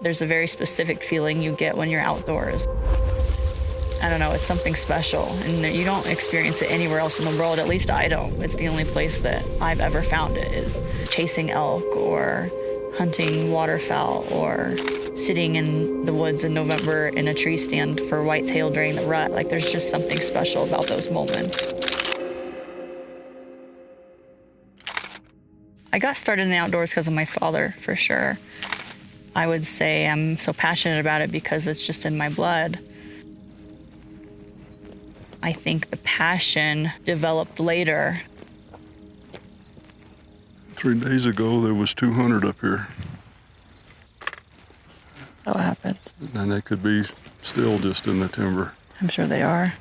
There's a very specific feeling you get when you're outdoors. I don't know, it's something special, and you don't experience it anywhere else in the world, at least I don't. It's the only place that I've ever found it, is chasing elk or hunting waterfowl or sitting in the woods in November in a tree stand for whitetail during the rut. Like, there's just something special about those moments. I got started in the outdoors because of my father, for sure. I would say I'm so passionate about it because it's just in my blood. I think the passion developed later. 3 days ago, there was 200 up here. That happens. And they could be still just in the timber. I'm sure they are.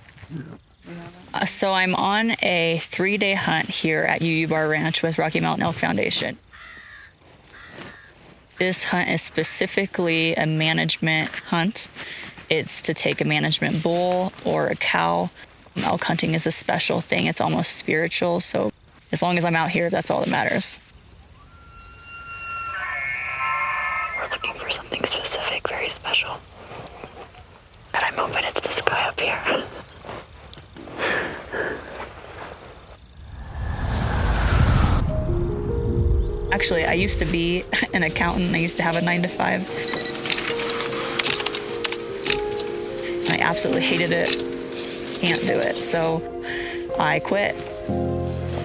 Yeah. So I'm on a 3-day hunt here at UU Bar Ranch with Rocky Mountain Elk Foundation. This hunt is specifically a management hunt. It's to take a management bull or a cow. Elk hunting is a special thing. It's almost spiritual. So as long as I'm out here, that's all that matters. We're looking for something specific, very special. And I'm hoping it's this guy up here. Actually, I used to be an accountant. I used to have a 9-to-5. And I absolutely hated it. Can't do it. So I quit.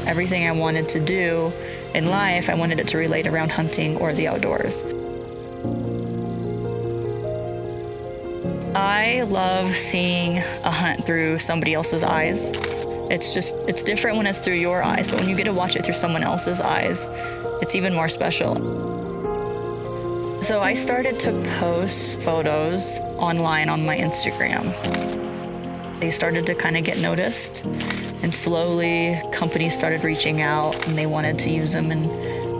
Everything I wanted to do in life, I wanted it to relate around hunting or the outdoors. I love seeing a hunt through somebody else's eyes. It's different when it's through your eyes, but when you get to watch it through someone else's eyes, it's even more special. So I started to post photos online on my Instagram. They started to kind of get noticed, and slowly companies started reaching out and they wanted to use them in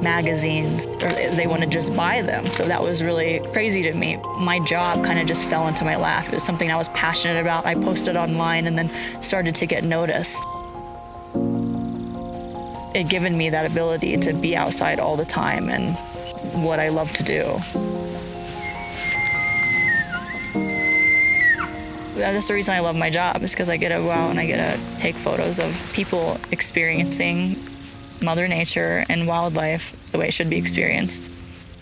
magazines, or they want to just buy them. So that was really crazy to me. My job kind of just fell into my lap. It was something I was passionate about. I posted online and then started to get noticed. It given me that ability to be outside all the time and what I love to do. That's the reason I love my job, is because I get to go out and I get to take photos of people experiencing Mother Nature and wildlife the way it should be experienced.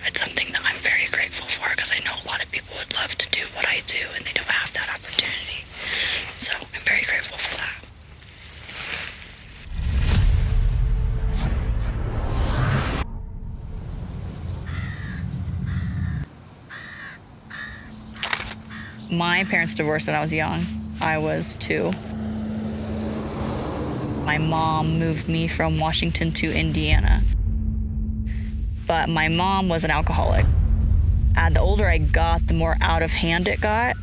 It's something that I'm very grateful for, because I know a lot of people would love to do what I do and they don't have that opportunity. So I'm very grateful for that. My parents divorced when I was young. I was 2. My mom moved me from Washington to Indiana. But my mom was an alcoholic. The older I got, the more out of hand it got.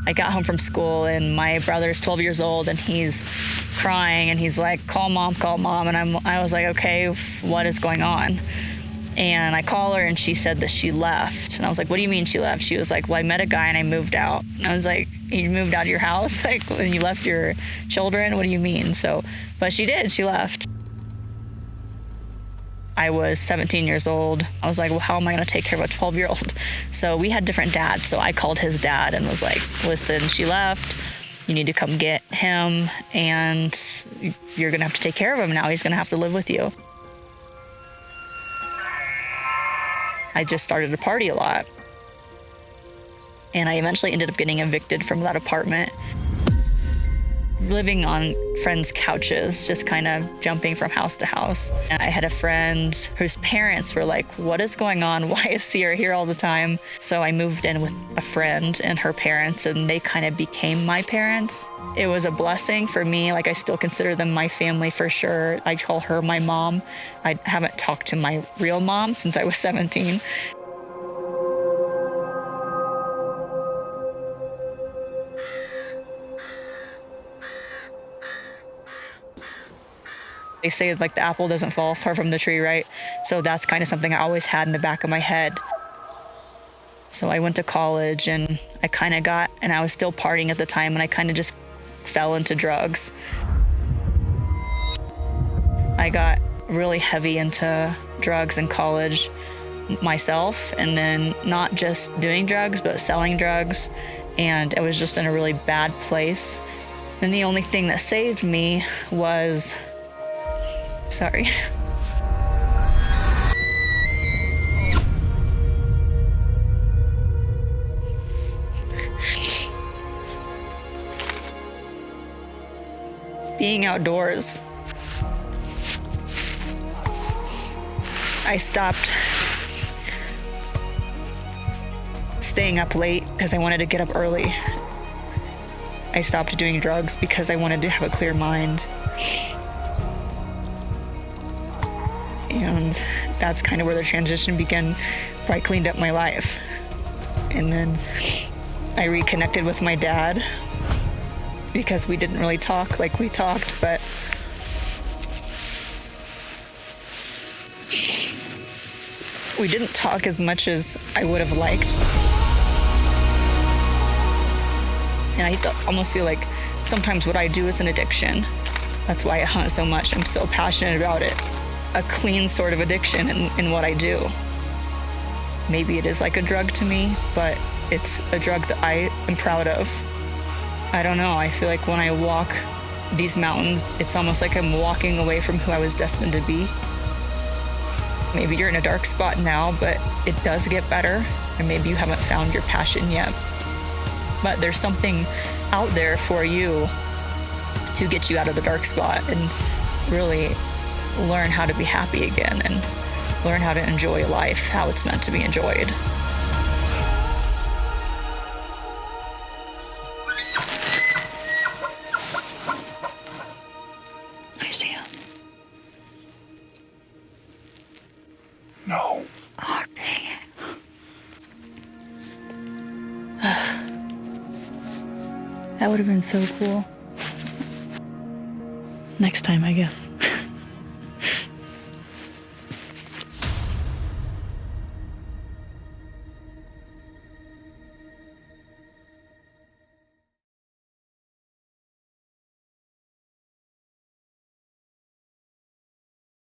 I got home from school and my brother's 12 years old and he's crying and he's like, call mom. And I was like, okay, what is going on? And I call her and she said that she left. And I was like, what do you mean she left? She was like, well, I met a guy and I moved out. And I was like, you moved out of your house? Like, when you left your children? What do you mean? But she did, she left. I was 17 years old. I was like, well, how am I gonna take care of a 12-year-old? So we had different dads. So I called his dad and was like, listen, she left. You need to come get him and you're gonna have to take care of him now. He's gonna have to live with you. I just started to party a lot. And I eventually ended up getting evicted from that apartment. Living on friends' couches, just kind of jumping from house to house. And I had a friend whose parents were like, what is going on? Why is Sierra here all the time? So I moved in with a friend and her parents, and they kind of became my parents. It was a blessing for me. Like, I still consider them my family for sure. I call her my mom. I haven't talked to my real mom since I was 17. They say like the apple doesn't fall far from the tree, right? So that's kind of something I always had in the back of my head. So I went to college and I was still partying at the time, and I kind of just fell into drugs. I got really heavy into drugs in college. myself, and then not just doing drugs, but selling drugs. And I was just in a really bad place. And the only thing that saved me was, sorry. Being outdoors. I stopped staying up late because I wanted to get up early. I stopped doing drugs because I wanted to have a clear mind. And that's kind of where the transition began, where I cleaned up my life. And then I reconnected with my dad because we didn't really talk like we talked, but we didn't talk as much as I would have liked. And I almost feel like sometimes what I do is an addiction. That's why I hunt so much. I'm so passionate about it. A clean sort of addiction in what I do. Maybe it is like a drug to me, but it's a drug that I am proud of. I don't know, I feel like when I walk these mountains, it's almost like I'm walking away from who I was destined to be. Maybe you're in a dark spot now, but it does get better, and maybe you haven't found your passion yet. But there's something out there for you to get you out of the dark spot and really learn how to be happy again and learn how to enjoy life how it's meant to be enjoyed. I see him. No. Oh, dang it. That would have been so cool. Next time, I guess.